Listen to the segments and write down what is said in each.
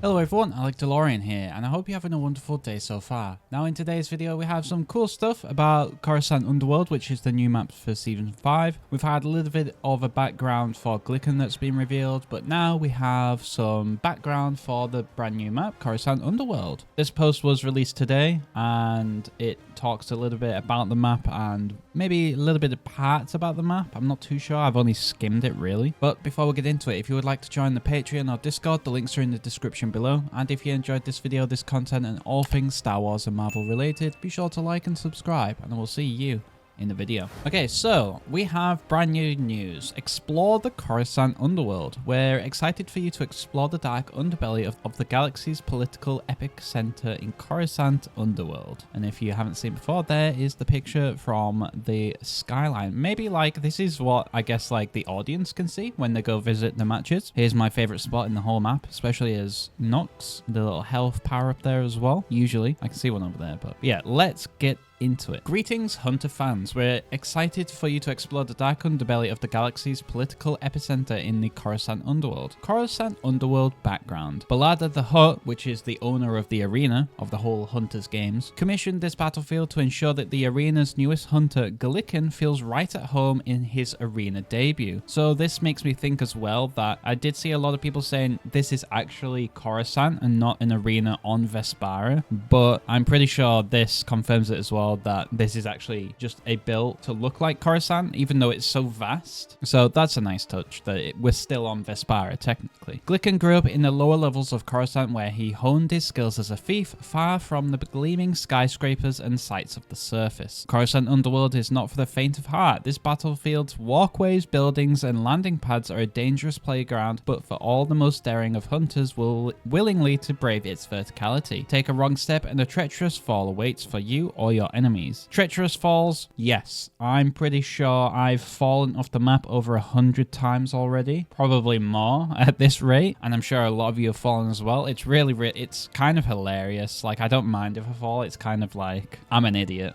Hello everyone, Alec DeLorean here, and I hope you're having a wonderful day so far. Now in today's video we have some cool stuff about Coruscant Underworld, which is the new map for Season 5. We've had a little bit of a background for Glicken that's been revealed, but now we have some background for the brand new map, Coruscant Underworld. This post was released today, and it talks a little bit about the map and maybe a little bit of parts about the map. I'm not too sure, I've only skimmed it really. But before we get into it, if you would like to join the Patreon or Discord, the links are in the description below. And if you enjoyed this video, this content and all things Star Wars and Marvel related, be sure to like and subscribe, and I will see you in the video. Okay, so we have brand new news. Explore the Coruscant Underworld. We're excited for you to explore the dark underbelly of the galaxy's political epicenter in Coruscant Underworld. And if you haven't seen before, there is the picture from the skyline. Maybe like this is what I guess like the audience can see when they go visit the matches. Here's my favorite spot in the whole map, especially as Nox, the little health power up there as well. Usually I can see one over there, but yeah, let's get into it. Greetings, Hunter fans. We're excited for you to explore the dark underbelly of the galaxy's political epicenter in the Coruscant Underworld. Coruscant Underworld background. Balada the Hutt, which is the owner of the arena of the whole Hunters games, commissioned this battlefield to ensure that the arena's newest hunter, Glicken, feels right at home in his arena debut. So this makes me think as well that I did see a lot of people saying this is actually Coruscant and not an arena on Vespara, but I'm pretty sure this confirms it as well, that this is actually just a build to look like Coruscant, even though it's so vast. So that's a nice touch that we're still on Vespara technically. Glicken grew up in the lower levels of Coruscant, where he honed his skills as a thief, far from the gleaming skyscrapers and sights of the surface. Coruscant Underworld is not for the faint of heart. This battlefield's walkways, buildings, and landing pads are a dangerous playground, but for all the most daring of hunters will willingly to brave its verticality. Take a wrong step and a treacherous fall awaits for you or your enemies. Treacherous falls, yes. I'm pretty sure I've fallen off the map over 100 times already, probably more at this rate, and I'm sure a lot of you have fallen as well. It's really, it's kind of hilarious. Like, I don't mind if I fall. It's kind of like I'm an idiot.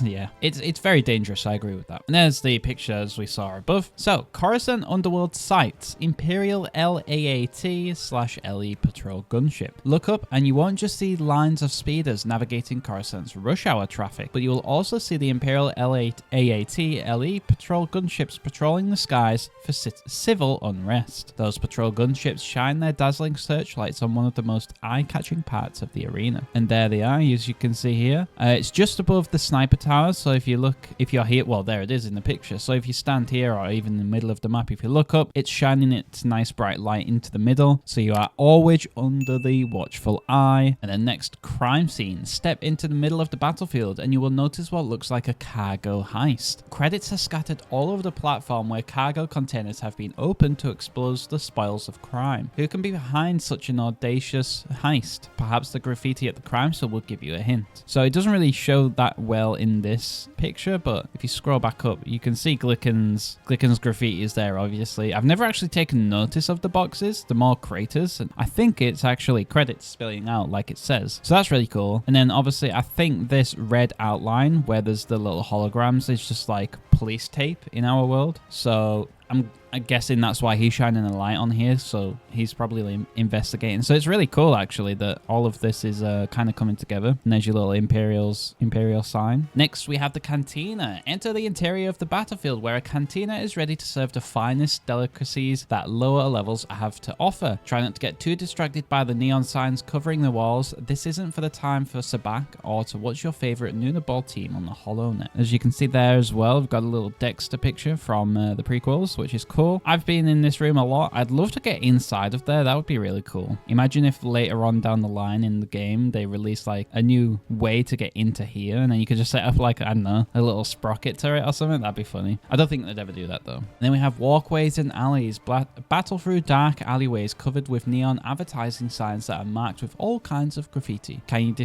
Yeah, it's very dangerous. I agree with that. And there's the picture as we saw above. So Coruscant Underworld sights, Imperial LAAT/LE patrol gunship. Look up and you won't just see lines of speeders navigating Coruscant's rush hour traffic, but you will also see the Imperial LAAT/LE patrol gunships patrolling the skies for civil unrest. Those patrol gunships shine their dazzling searchlights on one of the most eye-catching parts of the arena. And there they are, as you can see here. It's just above the sniper towers, so if you're here, well, there it is in the picture. So if you stand here or even in the middle of the map, if you look up, it's shining its nice bright light into the middle, so you are always under the watchful eye. And the next crime scene, step into the middle of the battlefield and you will notice what looks like a cargo heist. Credits are scattered all over the platform where cargo containers have been opened to expose the spoils of crime. Who can be behind such an audacious heist? Perhaps the graffiti at the crime scene will give you a hint. So it doesn't really show that well in this picture, but if you scroll back up, you can see Glicken's graffiti is there, obviously. I've never actually taken notice of the boxes, the more craters, and I think it's actually credits spilling out like it says. So that's really cool. And then obviously I think this red outline where there's the little holograms is just like police tape in our world. So I'm guessing that's why he's shining a light on here, so he's probably investigating. So it's really cool actually that all of this is kind of coming together. And there's your little imperial sign. Next we have the cantina. Enter the interior of the battlefield, where a cantina is ready to serve the finest delicacies that lower levels have to offer. Try not to get too distracted by the neon signs covering the walls. This isn't for the time for sabacc or to watch your favorite Nunaball team on the HoloNet. As you can see there as well, we've got a little Dexter picture from the prequels, which is cool. I've been in this room a lot. I'd love to get inside of there. That would be really cool. Imagine if later on down the line in the game, they release like a new way to get into here, and then you could just set up like, I don't know, a little sprocket turret or something. That'd be funny. I don't think they'd ever do that though. And then we have walkways and alleys. Battle through dark alleyways covered with neon advertising signs that are marked with all kinds of graffiti. Can you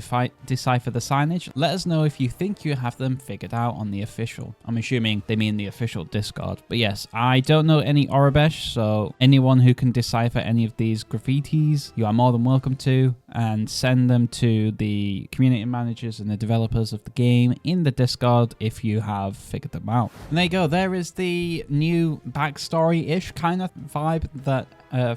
decipher the signage? Let us know if you think you have them figured out on the official. I'm assuming they mean the official Discord. But yes, I don't know any Orabesh, so anyone who can decipher any of these graffitis, you are more than welcome to. and send them to the community managers and the developers of the game in the Discord if you have figured them out. And there you go. There is the new backstory-ish kind of vibe that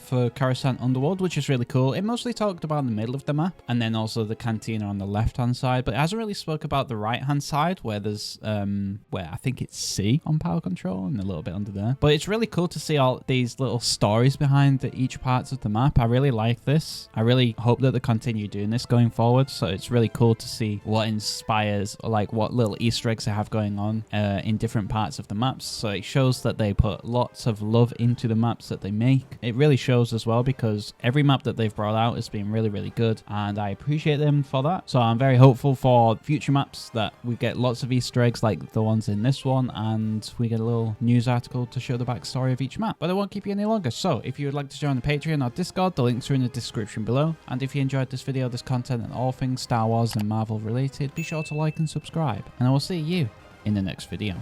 for Coruscant Underworld, which is really cool. It mostly talked about the middle of the map and then also the cantina on the left-hand side, but it hasn't really spoke about the right-hand side where there's where I think it's C on power control and a little bit under there. But it's really cool to see all these little stories behind each parts of the map. I really like this. I really hope that they continue doing this going forward. So it's really cool to see what inspires, or like what little Easter eggs they have going on in different parts of the maps. So it shows that they put lots of love into the maps that they make. It really shows as well, because every map that they've brought out has been really, really good, and I appreciate them for that. So I'm very hopeful for future maps that we get lots of Easter eggs like the ones in this one, and we get a little news article to show the backstory of each map. But I won't keep you any longer. So if you would like to join the Patreon or Discord, the links are in the description below. And if you enjoyed this video, this content, and all things Star Wars and Marvel related, be sure to like and subscribe. And I will see you in the next video.